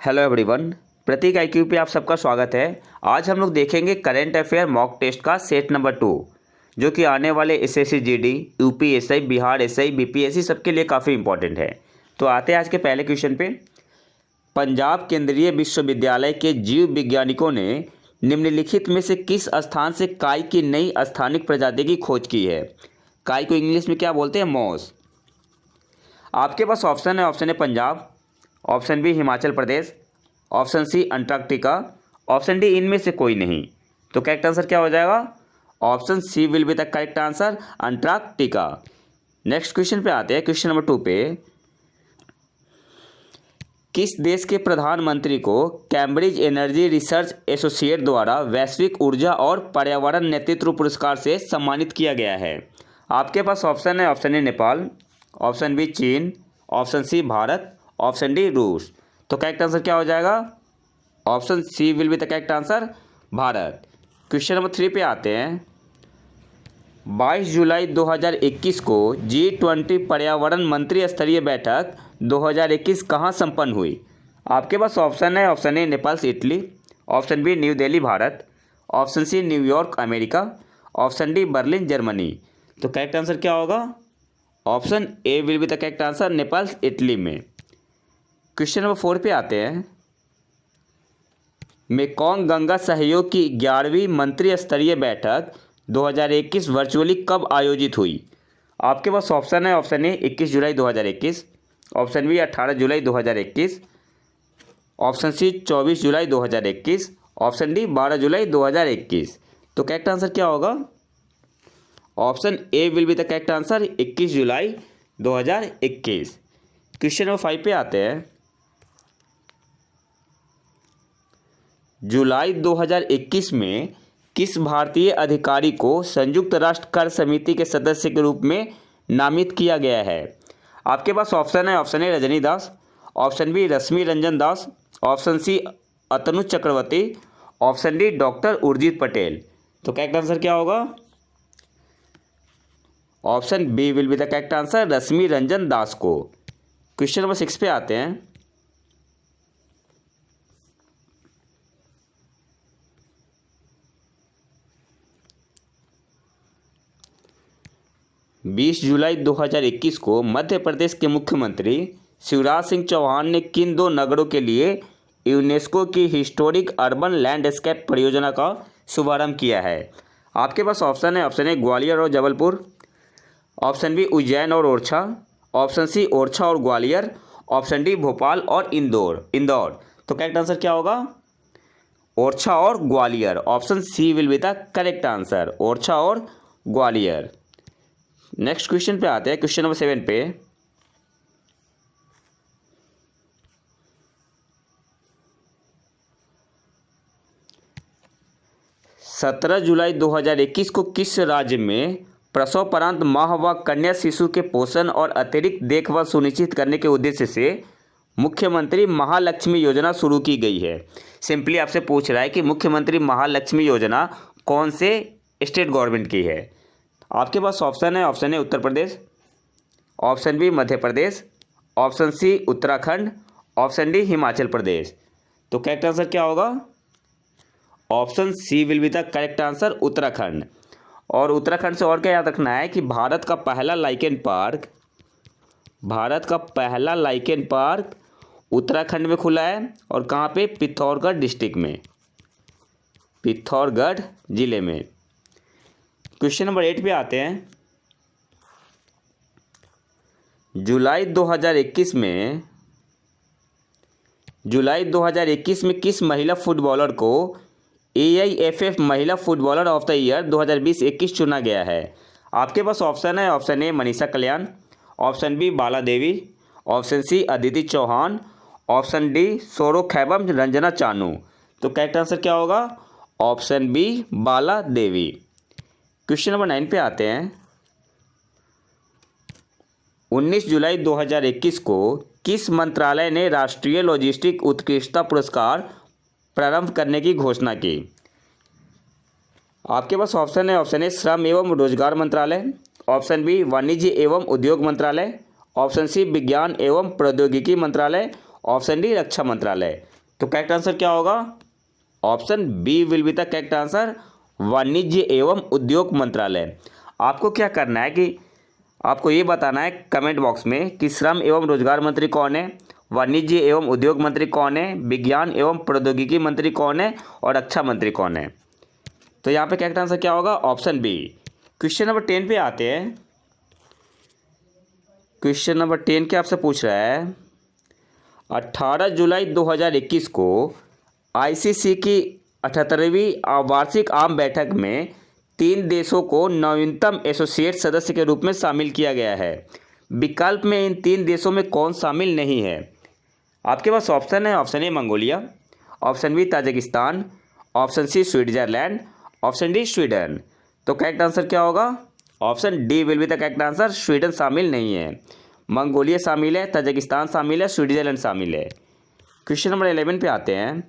Hello everyone, प्रतीक IQ पे आप सबका स्वागत है। आज हम लोग देखेंगे करंट अफेयर मॉक टेस्ट का सेट नंबर 2, जो कि आने वाले SSC GD, UPSI, Bihar SI, BPSC सबके लिए काफ़ी इंपॉर्टेंट है। तो आते हैं आज के पहले क्वेश्चन पे। पंजाब केंद्रीय विश्वविद्यालय के जीव वैज्ञानिकों ने निम्नलिखित में से किस स्थान से काई की नई स्थानिक प्रजाति की खोज की है? काई को इंग्लिश में क्या बोलते हैं? मॉस। आपके पास ऑप्शन है Punjab, option B Himachal Pradesh, option C Antarctica, option D इनमें से कोई नहीं। तो करेक्ट आंसर क्या हो जाएगा? Option C will be the correct answer, Antarctica. Next question पे आते हैं, क्वेश्चन नंबर 2 पे। किस देश के प्रधानमंत्री को कैम्ब्रिज एनर्जी रिसर्च एसोसिएट द्वारा वैश्विक ऊर्जा और पर्यावरण नेतृत्व पुरस्कार से सम्मानित किया गया है? आपके पास ऑप्शन है, option A Nepal, option B चीन, option C Bharat, option D रूस। तो करेक्ट आंसर क्या हो जाएगा? Option C will be the correct answer, Bharat. Question number 3 पे आते हैं। 22 जुलाई 2021 को G20 पर्यावरण मंत्री स्तरीय बैठक 2021 कहाँ संपन्न हुई? आपके पास ऑप्शन है, ऑप्शन ए नेपाल से Italy, option B New Delhi Bharat, option C New York America, option D Berlin Germany. तो करेक्ट आंसर क्या होगा? Option A will be the correct answer, Nepal Italy में। क्वेश्चन नंबर 4 पे आते हैं। मेकोंग गंगा सहयोग की 11वीं मंत्री स्तरीय बैठक 2021 वर्चुअली कब आयोजित हुई? आपके पास ऑप्शन है, ऑप्शन ए 21 जुलाई 2021, ऑप्शन बी 18 जुलाई 2021, ऑप्शन सी 24 जुलाई 2021, ऑप्शन डी 12 जुलाई 2021। तो करेक्ट आंसर क्या होगा? Option A will be the correct answer, 21 जुलाई 2021। क्वेश्चन नंबर 5 पे आते हैं। जुलाई 2021 में किस भारतीय अधिकारी को संयुक्त राष्ट्र कर समिति के सदस्य के रूप में नामित किया गया है? आपके पास ऑप्शन है, option A Rajni Das, option B Rashmi Ranjan Das, option C Atanu Chakravarty, option D doctor Urjit Patel. तो करेक्ट आंसर क्या होगा? Option B will be the correct answer, Rashmi Ranjan Das को। क्वेश्चन नंबर 6 पे आते हैं। बीस जुलाई 2021 को मध्य प्रदेश के मुख्यमंत्री शिवराज सिंह चौहान ने किन 2 नगरों के लिए यूनेस्को की हिस्टोरिक अर्बन लैंडस्केप परियोजना का शुभारंभ किया है? आपके पास ऑप्शन है, ऑप्शन ए ग्वालियर और जबलपुर, ऑप्शन बी उज्जैन और ओरछा, ऑप्शन सी ओरछा और ग्वालियर, ऑप्शन डी भोपाल और इंदौर। तो करेक्ट आंसर क्या होगा? ओरछा और Gwalior. Option C will be the correct answer, Orchha और ग्वालियर। नेक्स्ट क्वेश्चन पे आते हैं, क्वेश्चन नंबर 7 पे। सत्रह जुलाई 2021 को किस राज्य में प्रसवोपरांत माँ व कन्या शिशु के पोषण और अतिरिक्त देखभाल सुनिश्चित करने के उद्देश्य से मुख्यमंत्री महालक्ष्मी योजना शुरू की गई है? सिंपली आपसे पूछ रहा है कि मुख्यमंत्री महालक्ष्मी योजना कौन से स्टेट गवर्नमेंट की है? आपके पास ऑप्शन है, option A Uttar Pradesh, option B Madhya Pradesh, option C Uttarakhand, option D Himachal Pradesh. तो करेक्ट आंसर क्या होगा? Option C will be the correct answer, Uttarakhand. और उत्तराखंड से और क्या याद रखना है कि भारत का पहला लाइकेन पार्क उत्तराखंड में खुला है। और कहाँ पे? पिथौरागढ़ डिस्ट्रिक्ट में, पिथौरागढ़ जिले में। क्वेश्चन नंबर 8 पे आते हैं। जुलाई 2021 में किस महिला फुटबॉलर को AIFF महिला फुटबॉलर ऑफ द ईयर 2020-21 चुना गया है? आपके पास ऑप्शन है, option A Manisha Kalyan, option B Bala Devi, option C Aditi Chauhan, option D Sorokhaibam Ranjana Chanu. तो करेक्ट आंसर क्या होगा? Option B Bala Devi. Question number 9 पे आते हैं। 19 जुलाई 2021 को किस मंत्रालय ने राष्ट्रीय लॉजिस्टिक उत्कृष्टता पुरस्कार प्रारंभ करने की घोषणा की? आपके पास ऑप्शन है, ऑप्शन ए श्रम एवं रोजगार मंत्रालय, ऑप्शन बी वाणिज्य एवं उद्योग मंत्रालय, ऑप्शन सी विज्ञान एवं प्रौद्योगिकी मंत्रालय, ऑप्शन डी रक्षा मंत्रालय। तो करेक्ट आंसर क्या होगा? Option B will be the correct answer, वाणिज्य एवं उद्योग मंत्रालय। आपको क्या करना है कि आपको ये बताना है कमेंट बॉक्स में कि श्रम एवं रोजगार मंत्री कौन है, वाणिज्य एवं उद्योग मंत्री कौन है, विज्ञान एवं प्रौद्योगिकी मंत्री कौन है और रक्षा मंत्री कौन है। तो यहाँ पे करेक्ट आंसर क्या होगा? Option B. क्वेश्चन नंबर 10 पे आते हैं। क्वेश्चन नंबर 10 के आपसे पूछ रहा है 18 जुलाई 2021 को आईसीसी की 78वीं वार्षिक आम बैठक में 3 देशों को नवीनतम एसोसिएट सदस्य के रूप में शामिल किया गया है। विकल्प में इन 3 देशों में कौन शामिल नहीं है? आपके पास ऑप्शन है, option A Mongolia, option B Tajikistan, option C Switzerland, option D Sweden. तो करेक्ट आंसर क्या होगा? Option D will be the correct answer, Sweden शामिल नहीं है। मंगोलिया शामिल है, ताजिकिस्तान शामिल है, स्विट्जरलैंड शामिल है। क्वेश्चन नंबर 11 पे आते हैं।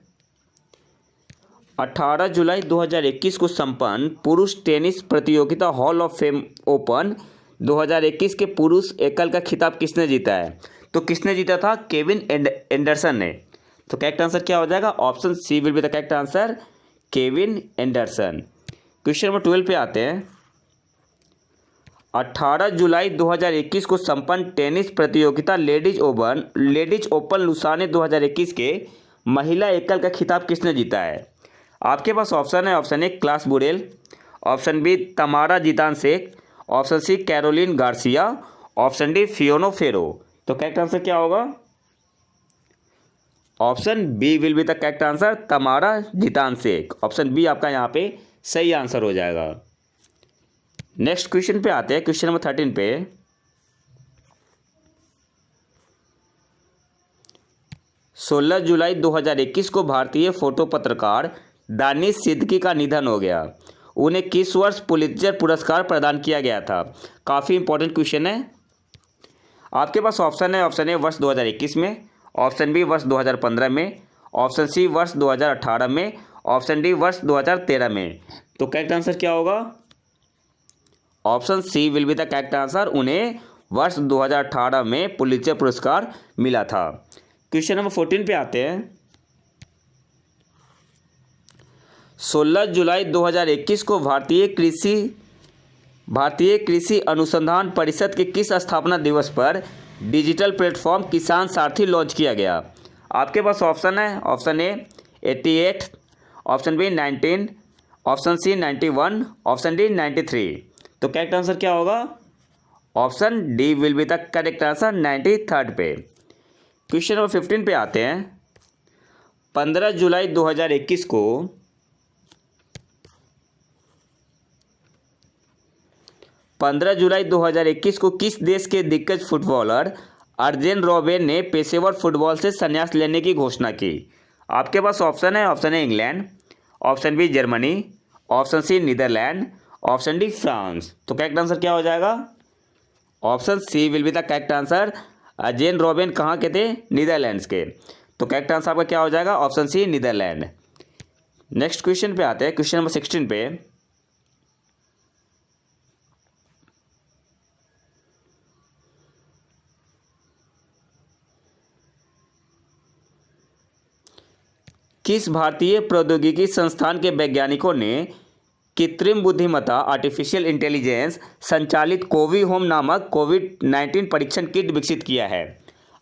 18 जुलाई 2021 को संपन्न पुरुष टेनिस प्रतियोगिता हॉल ऑफ फेम ओपन 2021 के पुरुष एकल का खिताब किसने जीता है? तो किसने जीता था? केविन एंडरसन ने। तो करेक्ट आंसर क्या हो जाएगा? Option C will be the correct answer, Kevin Anderson. Question number 12 पे आते हैं। 18 जुलाई 2021 को संपन्न टेनिस प्रतियोगिता लेडीज ओपन लुसाने 2021 के महिला एकल का खिताब किसने जीता है? आपके पास ऑप्शन है, option A Klaas Burel, option B Tamara Zidansek, option C Caroline Garcia, option D Fiona Ferro. तो करेक्ट आंसर क्या होगा? Option B will be the correct answer, Tamara Zidansek. Option B आपका यहाँ पे सही आंसर हो जाएगा। नेक्स्ट क्वेश्चन पे आते हैं। क्वेश्चन नंबर 13 पे 16 जुलाई 2021 को भारतीय फोटो पत्रकार दानिश सिद्दीकी का निधन हो गया। उन्हें किस वर्ष पुलित्जर पुरस्कार प्रदान किया गया था? काफ़ी इंपॉर्टेंट क्वेश्चन है। आपके पास ऑप्शन है, ऑप्शन ए वर्ष 2021 में, ऑप्शन बी वर्ष 2015 में, ऑप्शन सी वर्ष 2018 में, ऑप्शन डी वर्ष 2013 में। तो करेक्ट आंसर क्या होगा? Option C will be the correct answer, उन्हें वर्ष 2018 में पुलित्जर पुरस्कार मिला था। क्वेश्चन नंबर 14 पे आते हैं। 16 जुलाई 2021 को भारतीय कृषि अनुसंधान परिषद के किस स्थापना दिवस पर डिजिटल प्लेटफॉर्म किसान सारथी लॉन्च किया गया? आपके पास ऑप्शन है, option A 88, option B 19, option C 91, option D 93। तो करेक्ट आंसर क्या होगा? Option D will be the correct answer, 93rd पे। क्वेश्चन नंबर 15 पे आते हैं। 15 जुलाई 2021 को 15 जुलाई 2021 को किस देश के दिग्गज फुटबॉलर अर्जेन रोबेन ने पेशेवर फुटबॉल से संन्यास लेने की घोषणा की? आपके पास ऑप्शन है, option A England, option B Germany, option C Netherland, option D France. तो करेक्ट आंसर क्या हो जाएगा? Option C will be the correct answer. Arjen Robben कहाँ के थे? नीदरलैंड्स के। तो करेक्ट आंसर आपका क्या हो जाएगा? Option C Netherlands. Next question पे आते हैं। क्वेश्चन नंबर 16 पे किस भारतीय प्रौद्योगिकी संस्थान के वैज्ञानिकों ने कृत्रिम बुद्धिमत्ता आर्टिफिशियल इंटेलिजेंस संचालित कोवी होम नामक कोविड-19 परीक्षण किट विकसित किया है?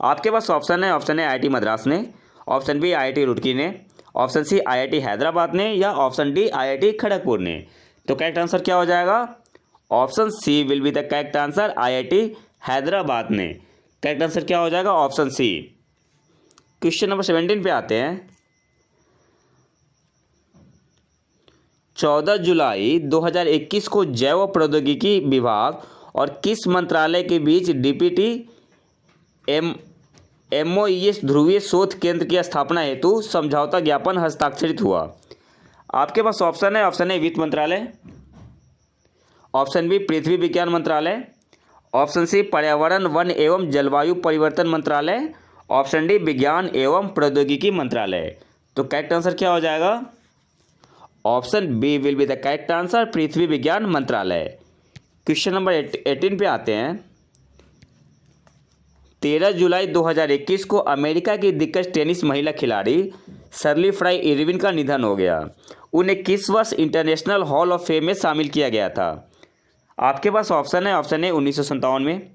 आपके पास ऑप्शन है, ऑप्शन ए आईआईटी मद्रास ने, ऑप्शन बी आईआईटी रुड़की ने, ऑप्शन सी आईआईटी हैदराबाद ने या ऑप्शन डी आईआईटी खड़गपुर ने। तो करेक्ट आंसर क्या हो जाएगा? Option C will be the correct answer, IIT Hyderabad ने। करेक्ट आंसर क्या हो जाएगा? ऑप्शन सी। क्वेश्चन नंबर 17 पे आते हैं। 14 जुलाई 2021 को जैव प्रौद्योगिकी विभाग और किस मंत्रालय के बीच डीपीटी एमओईएस ध्रुवीय शोध केंद्र की स्थापना हेतु समझौता ज्ञापन हस्ताक्षरित हुआ? आपके पास ऑप्शन है, ऑप्शन ए वित्त मंत्रालय, ऑप्शन बी पृथ्वी विज्ञान मंत्रालय, ऑप्शन सी पर्यावरण वन एवं जलवायु परिवर्तन मंत्रालय, ऑप्शन डी विज्ञान एवं प्रौद्योगिकी मंत्रालय। तो करेक्ट आंसर क्या हो जाएगा? Option B will be the correct answer, पृथ्वी विज्ञान मंत्रालय। क्वेश्चन नंबर 18 पे आते हैं। 13 जुलाई 2021 को अमेरिका की दिग्गज टेनिस महिला खिलाड़ी शर्ली फ्राई इरविन का निधन हो गया। उन्हें किस वर्ष इंटरनेशनल हॉल ऑफ फेम में शामिल किया गया था? आपके पास ऑप्शन है, ऑप्शन ए 1957 में,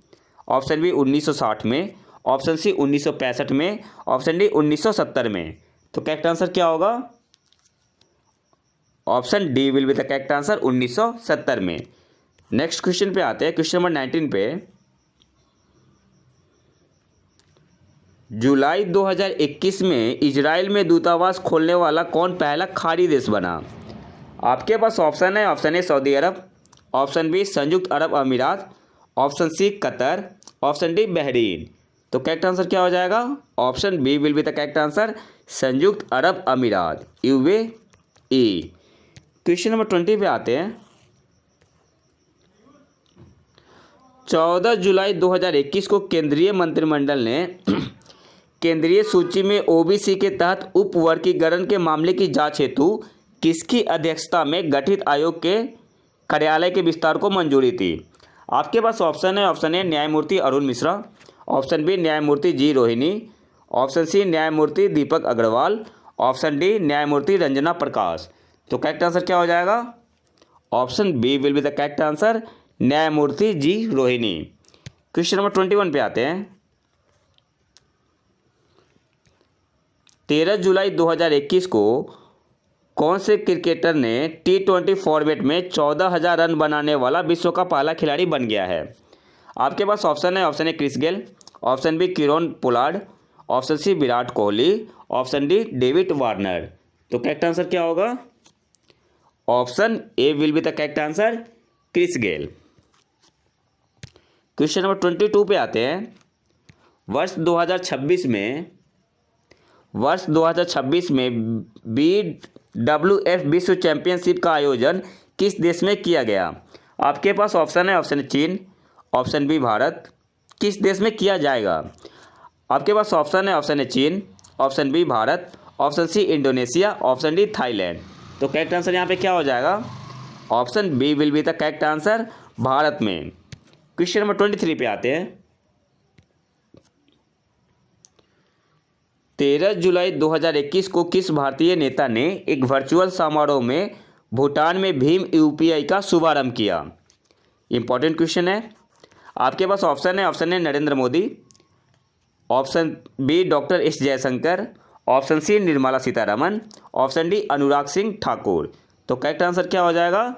ऑप्शन बी 1960 में, ऑप्शन सी 1965 में, ऑप्शन डी 1970 में। तो करेक्ट आंसर क्या होगा? Option D will be the correct answer, 1970 में। नेक्स्ट क्वेश्चन पे आते हैं, क्वेश्चन नंबर 19 पे। जुलाई 2021 में इजराइल में दूतावास खोलने वाला कौन पहला खाड़ी देश बना? आपके पास ऑप्शन है, ऑप्शन ए सऊदी अरब, ऑप्शन बी संयुक्त अरब अमीरात, option C Qatar, option D Bahrain. तो करेक्ट आंसर क्या हो जाएगा? Option B will be the correct answer, संयुक्त अरब अमीरात, UAE। क्वेश्चन नंबर 20 पे आते हैं। 14 जुलाई 2021 को केंद्रीय मंत्रिमंडल ने केंद्रीय सूची में OBC के तहत उपवर्गीकरण के मामले की जांच हेतु किसकी अध्यक्षता में गठित आयोग के कार्यालय के विस्तार को मंजूरी थी? आपके पास ऑप्शन है, ऑप्शन ए न्यायमूर्ति अरुण मिश्रा, ऑप्शन बी न्यायमूर्ति जी रोहिणी, ऑप्शन सी न्यायमूर्ति दीपक अग्रवाल, ऑप्शन डी न्यायमूर्ति रंजना प्रकाश। तो करेक्ट आंसर क्या हो जाएगा? Option B will be the correct answer, न्यायमूर्ति जी रोहिणी। क्वेश्चन नंबर 21 पे आते हैं। 13 जुलाई 2021 को कौन से क्रिकेटर ने T20 फॉर्मेट में 14,000 रन बनाने वाला विश्व का पहला खिलाड़ी बन गया है? आपके पास ऑप्शन है, option A Chris Gayle, option B Kieron Pollard, option C Virat Kohli, option D David Warner. तो करेक्ट आंसर क्या होगा? Option A will be the correct answer, Chris Gayle. Question number 22 पे आते हैं। वर्ष 2026 में BWF विश्व चैंपियनशिप का आयोजन किस देश में किया गया? आपके पास ऑप्शन है, ऑप्शन चीन, ऑप्शन बी भारत। किस देश में किया जाएगा? आपके पास ऑप्शन है, ऑप्शन ए चीन, option B Bharat, option C Indonesia, option D Thailand. तो करेक्ट आंसर यहाँ पे क्या हो जाएगा? Option B will be the correct answer, Bharat में। क्वेश्चन नंबर 23 पे आते हैं। 13 जुलाई 2021 को किस भारतीय नेता ने एक वर्चुअल समारोह में भूटान में भीम UPI का शुभारंभ किया? इंपॉर्टेंट क्वेश्चन है। आपके पास ऑप्शन है, option A Narendra Modi, option B doctor S Jaishankar, option C Nirmala Sitharaman, option D Anurag Singh Thakur. तो करेक्ट आंसर क्या हो जाएगा?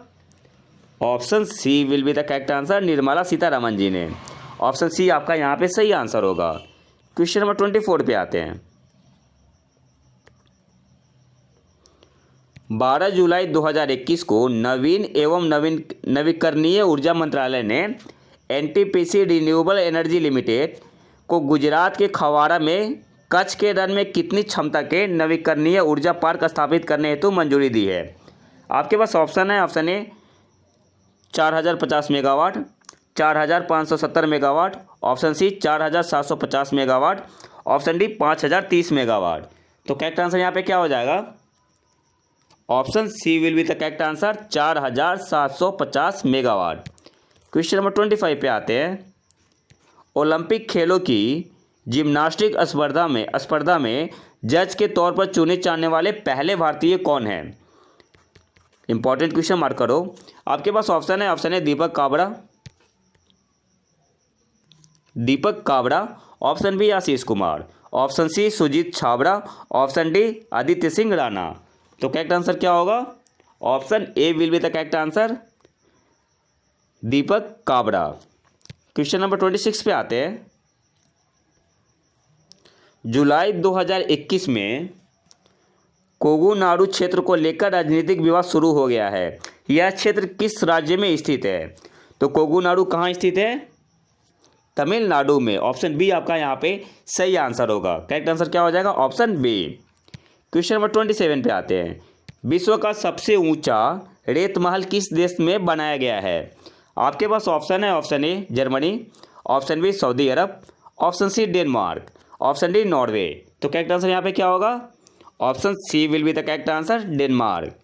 Option C will be the correct answer, Nirmala Sitharaman ji ने। ऑप्शन सी आपका यहाँ पे सही आंसर होगा। क्वेश्चन नंबर 24 पे आते हैं। 12 जुलाई 2021 को नवीन एवं नवीकरणीय ऊर्जा मंत्रालय ने NTPC रिन्यूएबल एनर्जी लिमिटेड को गुजरात के खवाड़ा में कच्छ के रण में कितनी क्षमता के नवीकरणीय ऊर्जा पार्क स्थापित करने हेतु मंजूरी दी है? आपके पास ऑप्शन है, option A 4050 megawatt, 4570 megawatt, option C 4750 megawatt, option D 5030 megawatt. तो करेक्ट आंसर यहाँ पे क्या हो जाएगा? Option C will be the correct answer, 4750 megawatt. Question number 25 पे आते हैं। ओलंपिक खेलों की जिम्नास्टिक स्पर्धा में जज के तौर पर चुने जाने वाले पहले भारतीय कौन हैं? इंपॉर्टेंट क्वेश्चन मार्क करो। आपके पास ऑप्शन है, option A Deepak Kabra, option B Ashish Kumar, option C Sujit Chhabra, option D Aditya Singh Rana. तो करेक्ट आंसर क्या होगा? Option A will be the correct answer, Deepak Kabra. Question number 26 पे आते हैं। जुलाई 2021 में कोगुनाडु क्षेत्र को लेकर राजनीतिक विवाद शुरू हो गया है। यह क्षेत्र किस राज्य में स्थित है? तो कोगुनाडु कहाँ स्थित है? तमिलनाडु में। ऑप्शन बी आपका यहाँ पे सही आंसर होगा। करेक्ट आंसर क्या हो जाएगा? Option B. क्वेश्चन नंबर 27 पे आते हैं। विश्व का सबसे ऊंचा रेत महल किस देश में बनाया गया है? आपके पास ऑप्शन है, option A Germany, option B सऊदी अरब, option C Denmark, option D Norway. तो करेक्ट आंसर यहाँ पे क्या होगा? Option C will be the correct answer, Denmark.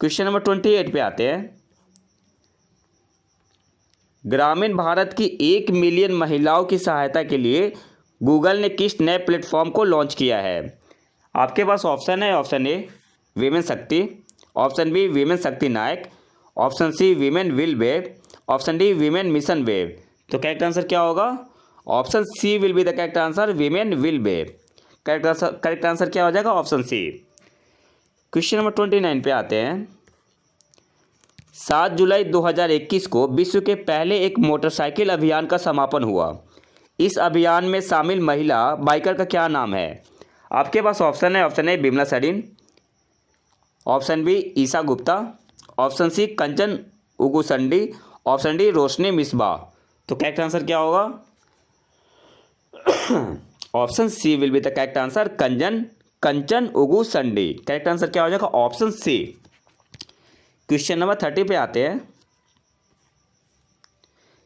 Question number 28 पे आते हैं। ग्रामीण भारत की 1 मिलियन महिलाओं की सहायता के लिए गूगल ने किस नए प्लेटफॉर्म को लॉन्च किया है? आपके पास ऑप्शन है, option A women Shakti, option B women Shakti Nayak, option C women will wave, option D women mission wave. तो करेक्ट आंसर क्या होगा? Option C will be the correct answer, women will wave. Correct answer क्या हो जाएगा? Option सी। Question number 29 पे आते हैं। 7 जुलाई 2021 को विश्व के पहले एक मोटरसाइकिल अभियान का समापन हुआ। इस अभियान में शामिल महिला बाइकर का क्या नाम है? आपके पास ऑप्शन है, option A Bimla Sarin, option B Isha Gupta, option C Kanchan Ugursandi, option D Roshni Misbah. तो करेक्ट आंसर क्या होगा? Option C will be the correct answer, Kanchan Ugursandi. Correct answer क्या हो जाएगा? ऑप्शन सी। क्वेश्चन नंबर 30 पे आते हैं।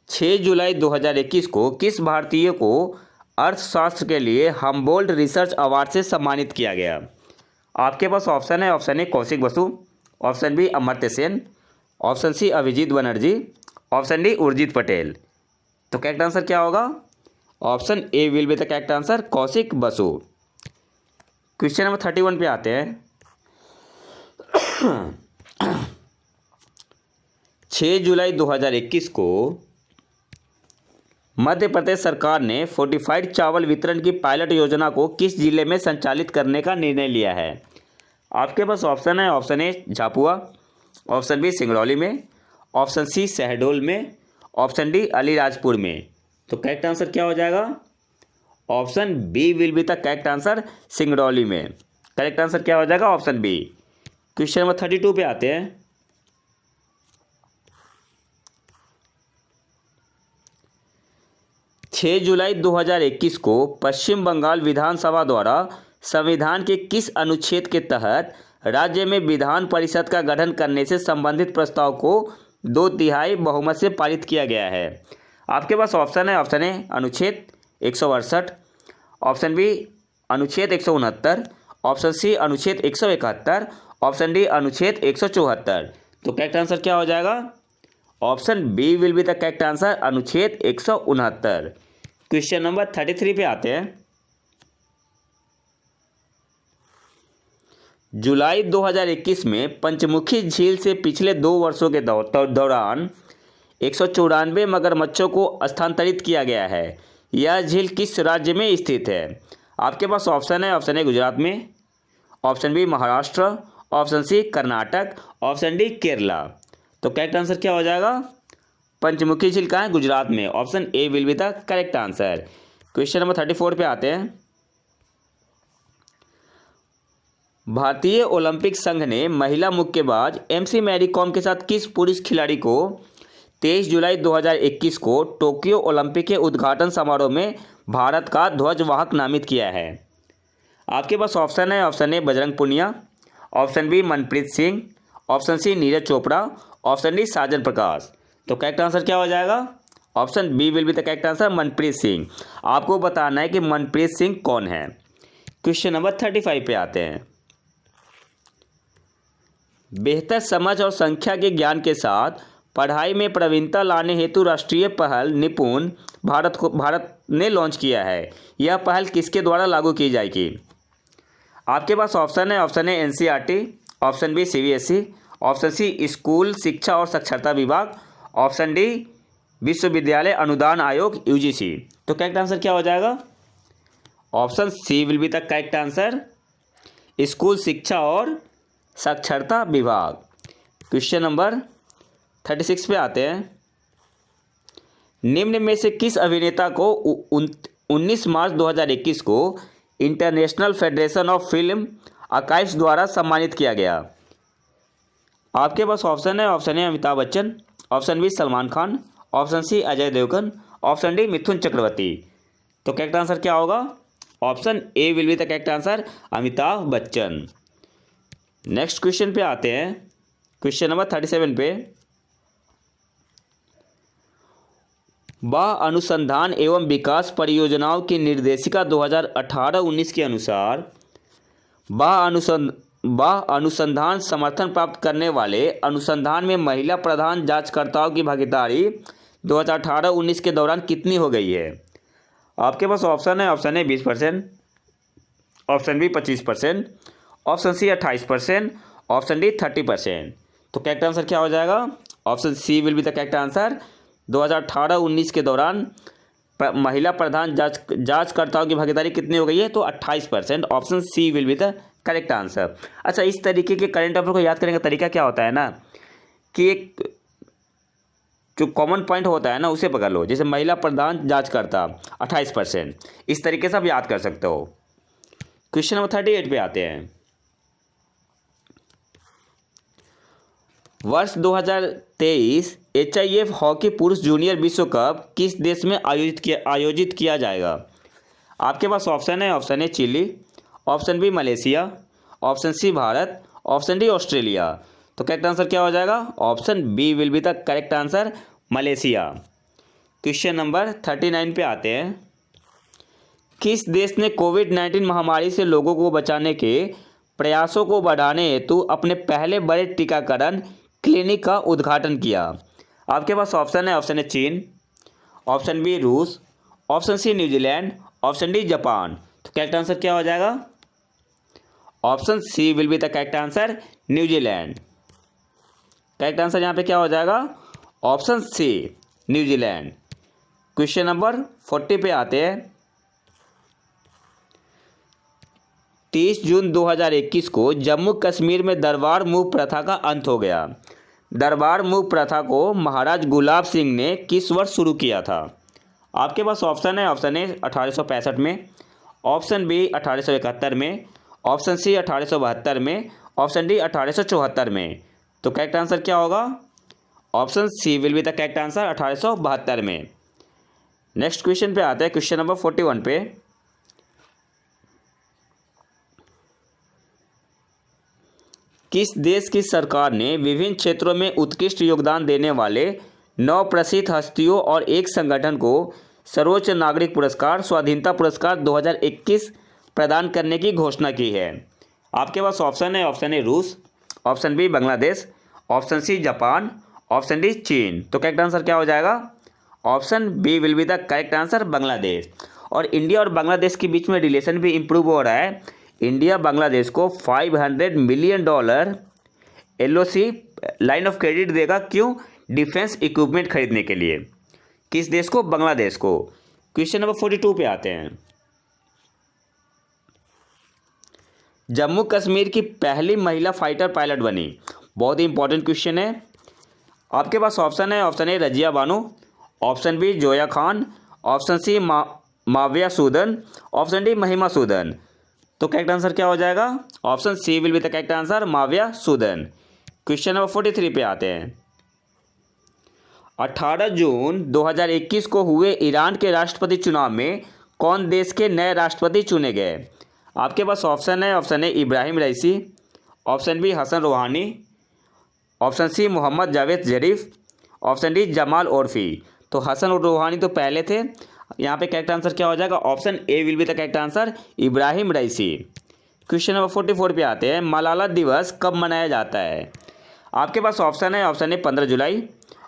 6 जुलाई 2021 को किस भारतीय को अर्थशास्त्र के लिए हम्बोल्ट रिसर्च अवार्ड से सम्मानित किया गया? आपके पास ऑप्शन है, option A Kaushik Basu, option B Amartya Sen, option C Abhijit Banerjee, option D Urjit Patel. तो करेक्ट आंसर क्या होगा? Option A will be the correct answer, Kaushik Basu. Question number 31 पे आते हैं। 6 जुलाई 2021 को मध्य प्रदेश सरकार ने फोर्टिफाइड चावल वितरण की पायलट योजना को किस जिले में संचालित करने का निर्णय लिया है? आपके पास ऑप्शन है, option A Jhabua, option B Singrauli में, ऑप्शन सी शहडोल में, ऑप्शन डी अलीराजपुर में। तो करेक्ट आंसर क्या हो जाएगा? Option B will be the correct answer, Singrauli में। करेक्ट आंसर क्या हो जाएगा? Option B. क्वेश्चन नंबर 32 पे आते हैं। छः जुलाई 2021 को पश्चिम बंगाल विधानसभा द्वारा संविधान के किस अनुच्छेद के तहत राज्य में विधान परिषद का गठन करने से संबंधित प्रस्ताव को 2/3 बहुमत से पारित किया गया है? आपके पास ऑप्शन है, ऑप्शन ए अनुच्छेद 168, ऑप्शन बी अनुच्छेद 169, ऑप्शन सी अनुच्छेद 171, ऑप्शन डी अनुच्छेद 174। तो करेक्ट आंसर क्या हो जाएगा? Option B will be the correct answer, अनुच्छेद 169। क्वेश्चन नंबर 33 पे आते हैं। जुलाई 2021 में पंचमुखी झील से पिछले 2 वर्षों के दौरान 194 मगरमच्छों को स्थानांतरित किया गया है। यह झील किस राज्य में स्थित है? आपके पास ऑप्शन है, ऑप्शन ए गुजरात में, option B Maharashtra, option C Karnataka, option D Kerala. तो करेक्ट आंसर क्या हो जाएगा? पंचमुखी झील कहाँ है? गुजरात में। Option A will be the correct answer. Question number 34 पे आते हैं। भारतीय ओलंपिक संघ ने महिला मुक्केबाज एमसी मैरी कॉम के साथ किस पुरुष खिलाड़ी को 23 जुलाई 2021 को टोक्यो ओलंपिक के उद्घाटन समारोह में भारत का ध्वजवाहक नामित किया है? आपके पास ऑप्शन है, option A Bajrang Punia, option B Manpreet Singh, option C Neeraj Chopra, option D Sajan Prakash. तो करेक्ट आंसर क्या हो जाएगा? Option B will be the correct answer, Manpreet Singh. आपको बताना है कि मनप्रीत सिंह कौन है। क्वेश्चन नंबर 35 पे आते हैं। बेहतर समझ और संख्या के ज्ञान के साथ पढ़ाई में प्रवीणता लाने हेतु राष्ट्रीय पहल निपुण भारत ने लॉन्च किया है। यह पहल किसके द्वारा लागू की जाएगी? आपके पास ऑप्शन है, option A NCERT, option B CBSE, option C school शिक्षा और साक्षरता विभाग, ऑप्शन डी विश्वविद्यालय अनुदान आयोग यूजीसी। तो करेक्ट आंसर क्या हो जाएगा? Option C will be the correct answer, school शिक्षा और साक्षरता विभाग। क्वेश्चन नंबर 36 पे आते हैं। निम्न में से किस अभिनेता को 19 मार्च 2021 को International Federation of Film Archives द्वारा सम्मानित किया गया? आपके पास ऑप्शन है, option A Amitabh Bachchan, option B Salman Khan, option C Ajay Devgn, option D Mithun Chakraborty. तो करेक्ट आंसर क्या होगा? Option A will be the correct answer, Amitabh Bachchan. Next question पे आते हैं। क्वेश्चन नंबर 37 पे। बाह्य अनुसंधान एवं विकास परियोजनाओं की निर्देशिका 2018-19 के अनुसार बाह्य अनुसंधान समर्थन प्राप्त करने वाले अनुसंधान में महिला प्रधान जांचकर्ताओं की भागीदारी 2018-19 के दौरान कितनी हो गई है? आपके पास ऑप्शन है, option A 20%, option B 25%, option C 28%, option D 30%। तो करेक्ट आंसर क्या हो जाएगा? Option C will be the correct answer. 2018-19 के दौरान महिला प्रधान जांचकर्ताओं की भागीदारी कितनी हो गई है? तो 28%। Option C will be the correct answer. अच्छा, इस तरीके के करंट अफेयर को याद करने का तरीका क्या होता है ना, कि एक जो कॉमन पॉइंट होता है ना उसे पकड़ लो। जैसे महिला प्रधान जांचकर्ता 28%, इस तरीके से आप याद कर सकते हो। क्वेश्चन नंबर 38 पे आते हैं। वर्ष 2023 HIF हॉकी पुरुष जूनियर विश्व कप किस देश में आयोजित किया जाएगा? आपके पास ऑप्शन है। Option A Chile, option B Malaysia, option C Bharat, option D Australia. तो करेक्ट आंसर क्या हो जाएगा? Option B will be the correct answer, Malaysia. Question number 39 पे आते हैं। किस देश ने कोविड-19 महामारी से लोगों को बचाने के प्रयासों को बढ़ाने हेतु अपने पहले बड़े टीकाकरण क्लिनिक का उद्घाटन किया? आपके पास ऑप्शन है। ऑप्शन ए चीन, ऑप्शन बी रूस, option C New Zealand, option D Japan. तो करेक्ट आंसर क्या हो जाएगा? Option C will be the correct answer, New Zealand. Correct answer यहाँ पे क्या हो जाएगा? Option C New Zealand. Question number 40 पे आते हैं। 30 जून 2021 को जम्मू कश्मीर में दरबार मूव प्रथा का अंत हो गया। दरबार मूव प्रथा को महाराज गुलाब सिंह ने किस वर्ष शुरू किया था? आपके पास ऑप्शन है। ऑप्शन ए 1865 में, ऑप्शन बी 1871 में, ऑप्शन सी 1872 में, ऑप्शन डी 1874 में। तो करेक्ट आंसर क्या होगा? Option C will be the correct answer, 1872 में। नेक्स्ट क्वेश्चन पे आते हैं। क्वेश्चन नंबर 41 पे। किस देश की सरकार ने विभिन्न क्षेत्रों में उत्कृष्ट योगदान देने वाले 9 प्रसिद्ध हस्तियों और एक संगठन को सर्वोच्च नागरिक पुरस्कार स्वाधीनता पुरस्कार 2021 प्रदान करने की घोषणा की है? आपके पास ऑप्शन है। ऑप्शन ए रूस, option B Bangladesh, option C Japan, option D चीन। तो करेक्ट आंसर क्या हो जाएगा? Option B will be the correct answer, Bangladesh. और इंडिया और बांग्लादेश के बीच में रिलेशन भी इम्प्रूव हो रहा है। इंडिया बांग्लादेश को $500 million LOC line of credit देगा। क्यों? डिफेंस इक्विपमेंट खरीदने के लिए। किस देश को? बांग्लादेश को। क्वेश्चन नंबर 42 पे आते हैं। जम्मू कश्मीर की पहली महिला फाइटर पायलट बनी। बहुत ही इंपॉर्टेंट क्वेश्चन है। आपके पास ऑप्शन है। Option A Razia Bano, option B Zoya Khan, option C Mavia Sudan, option D Mahima Sudan. तो करेक्ट आंसर क्या हो जाएगा? Option C will be the correct answer, Mavia Sudan. Question number 43 पे आते हैं। 18 जून 2021 को हुए ईरान के राष्ट्रपति चुनाव में कौन देश के नए राष्ट्रपति चुने गए? आपके पास ऑप्शन है। Option A Ebrahim Raisi, option B Hassan Rouhani, option C Mohammad Javad Zarif, option D Jamal Orfi. तो हसन और रूहानी तो पहले थे। यहाँ पे करेक्ट आंसर क्या हो जाएगा? Option A will be the correct answer, Ibrahim Raisi. Question number 44 पे आते हैं। मलाला दिवस कब मनाया जाता है? आपके पास ऑप्शन है। ऑप्शन ए 15 जुलाई,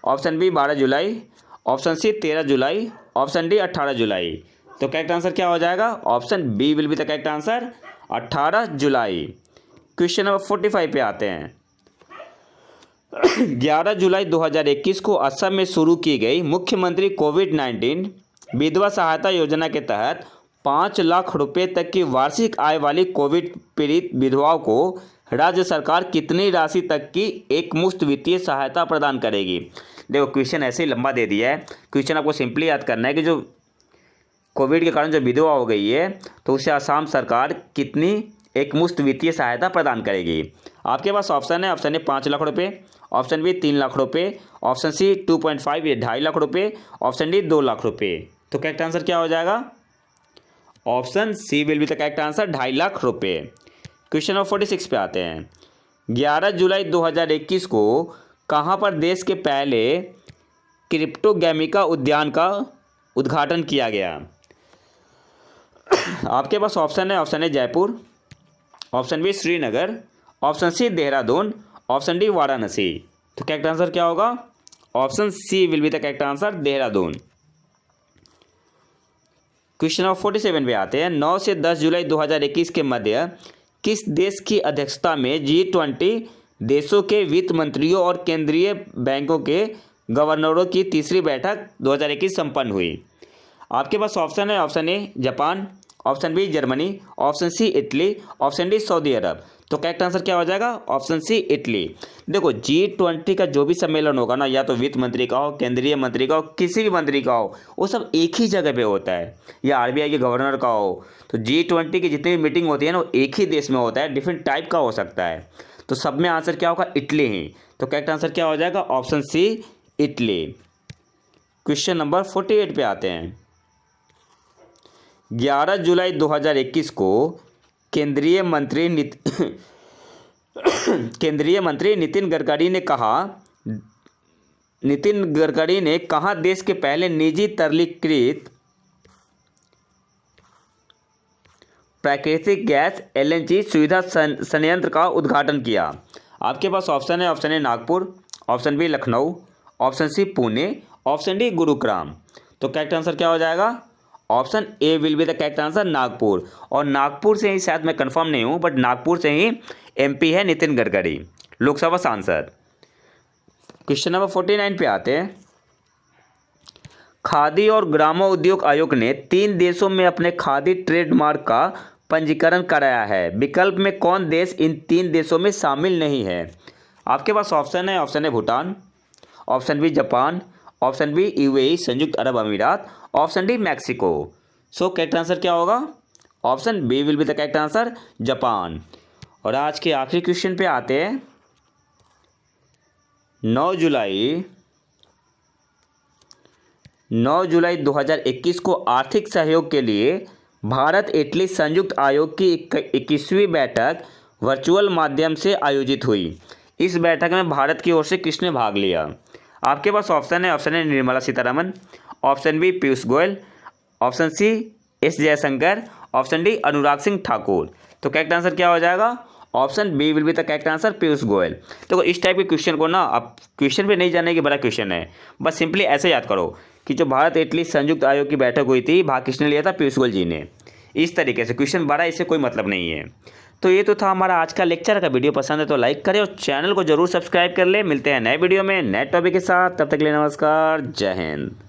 ऑप्शन बी 12 जुलाई, ऑप्शन सी 13 जुलाई, ऑप्शन डी 18 जुलाई। तो करेक्ट आंसर क्या हो जाएगा? Option B will be the correct answer, 18 जुलाई। क्वेश्चन नंबर 45 पे आते हैं। 11 जुलाई 2021 को असम में शुरू की गई मुख्यमंत्री कोविड-19 विधवा सहायता योजना के तहत 5 लाख रुपए तक की वार्षिक आय वाली कोविड पीड़ित विधवाओं को राज्य सरकार कितनी राशि तक की एकमुश्त वित्तीय सहायता प्रदान करेगी? देखो, क्वेश्चन ऐसे ही लंबा दे दिया है। क्वेश्चन आपको सिंपली याद करना है कि जो कोविड के कारण जो विधवा हो गई है तो उसे असम सरकार कितनी एकमुश्त वित्तीय सहायता प्रदान करेगी? आपके पास ऑप्शन है। ऑप्शन ए 5 लाख रुपये, ऑप्शन बी 3 लाख रुपये, ऑप्शन सी 2.5 या 2.5 लाख रुपये, ऑप्शन डी 2 लाख रुपये। तो करेक्ट आंसर क्या हो जाएगा? Option C will be the correct answer, 2.5 lakh रुपये। क्वेश्चन नंबर 46 पे आते हैं। 11 जुलाई 2021 को कहाँ पर देश के पहले क्रिप्टोगेमिका उद्यान का उद्घाटन किया गया? आपके पास ऑप्शन है। Option A Jaipur, option B Srinagar, option C Dehradun, option D Varanasi. तो करेक्ट आंसर क्या होगा? Option C will be the correct answer, Dehradun. Question number 47 पे आते हैं। 9 से 10 जुलाई 2021 के मध्य किस देश की अध्यक्षता में G20 देशों के वित्त मंत्रियों और केंद्रीय बैंकों के गवर्नरों की तीसरी बैठक 2021 संपन्न हुई? आपके पास ऑप्शन है, option A Japan, option B Germany, option C Italy, option D Saudi Arab. तो करेक्ट आंसर क्या हो जाएगा? Option C Italy. देखो G20 का जो भी सम्मेलन होगा ना, या तो वित्त मंत्री का हो, केंद्रीय मंत्री का हो, किसी भी मंत्री का हो, वो सब एक ही जगह पे होता है, या RBI के गवर्नर का हो। तो G20 की जितनी भी मीटिंग होती है ना, वो एक ही देश में होता है, डिफरेंट टाइप का हो सकता है। तो सब में आंसर क्या होगा? इटली ही। तो करेक्ट आंसर क्या हो जाएगा? Option C Italy. Question number 48 पे आते हैं। 11 जुलाई 2021 को केंद्रीय मंत्री नितिन गडकरी ने कहा देश के पहले निजी तरलीकृत प्राकृतिक गैस LNG सुविधा संयंत्र का उद्घाटन किया? आपके पास ऑप्शन है, option A Nagpur, option B Lucknow, option C Pune, option D Gurugram. तो करेक्ट आंसर क्या हो जाएगा? Option A will be the correct answer, Nagpur. और नागपुर से ही, शायद मैं कंफर्म नहीं हूँ, बट नागपुर से ही MP है नितिन गडकरी, लोकसभा सांसद। क्वेश्चन नंबर 49 पे आते हैं। खादी और ग्रामोद्योग आयोग ने 3 देशों में अपने खादी ट्रेडमार्क का पंजीकरण कराया है। विकल्प में कौन देश इन 3 देशों में शामिल नहीं है? आपके पास ऑप्शन है, option A Bhutan, option B Japan, option B UAE संयुक्त अरब अमीरात, option D Mexico. So correct answer क्या होगा? Option B will be the correct answer, Japan. और आज के आखिरी क्वेश्चन पे आते हैं। 9 जुलाई 2021 को आर्थिक सहयोग के लिए भारत इटली संयुक्त आयोग की 21वीं बैठक वर्चुअल माध्यम से आयोजित हुई। इस बैठक में भारत की ओर से किसने भाग लिया? आपके पास ऑप्शन है, option A Nirmala Sitharaman, option B Piyush Goyal, option C S Jaishankar, option D Anurag Singh Thakur. तो करेक्ट आंसर क्या हो जाएगा? Option B will be the correct answer, Piyush Goyal. तो इस टाइप के क्वेश्चन को ना, आप क्वेश्चन पे नहीं जानने की बड़ा क्वेश्चन है, बस सिंपली ऐसे याद करो कि जो भारत इटली संयुक्त आयोग की बैठक हुई थी, भाग किसने लिया था? पीयूष गोयल जी ने। इस तरीके से क्वेश्चन बड़ा, इससे कोई मतलब नहीं है। तो ये तो था हमारा आज का लेक्चर। का वीडियो पसंद है तो लाइक करें और चैनल को जरूर सब्सक्राइब कर ले। मिलते हैं नए वीडियो में नए टॉपिक के साथ, तब तक के लिए नमस्कार, जय हिंद।